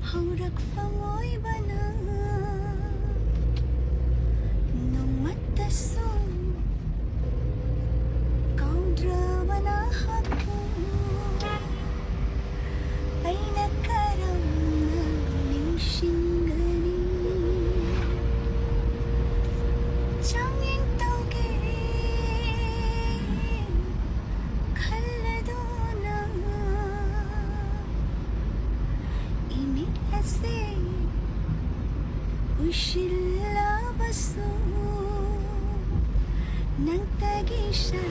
hawrakpa mo'y bana ng mataso kaudrawa na hapon ay nagkaramdaming singgani tanging tawagin kalado na iniasi ushila baso nang tagi siya